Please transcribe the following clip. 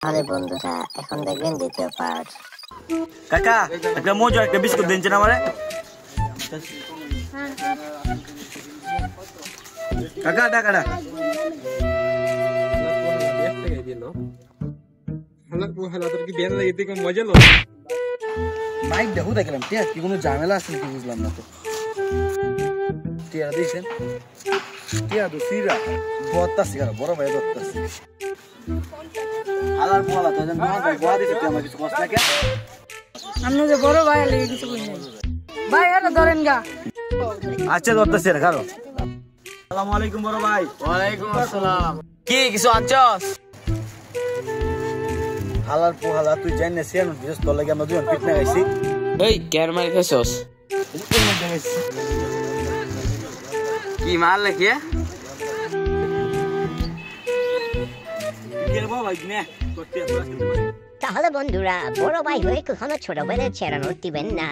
আরে বন্ধুরা, এখন দেখবেন দ্বিতীয় পার্ট। কাকা একটা মজা একটা বিস্কুট দিনছেন আমারে। কাকা টাকাটা বাইক দেখো দেখলাম ঠিক আছে, কি কোনো ঝামেলা আছে কি বুঝলাম না তো। টিয়া দিয়েছেন টিয়া তো সিরা বত্তাছি আর বড় ভাই বত্তাছি আলার পোলা তো জান না গোয়া দিতে আমার কিছু কষ্ট লাগে। আপনি যে বড় ভাই লাগে কিছু কইছেন ভাই, এটা ধরেন গা। আচ্ছা ধরতেছি রে কারো। আসসালামু আলাইকুম বড় ভাই। ওয়ালাইকুম আসসালাম। কি কিছু আনছস? হালার পোহালা তুই জানিস সিয়ানো দিস তোর লাগে আমরা দুজন পিটনা গাইছি। এই কেন মারি খাইছস? কি মাল নাকি? তাহলে বন্ধুরা, বড় ভাই হয়ে কখনো ছোট ভাইদের ছেড়ে দিবেন না।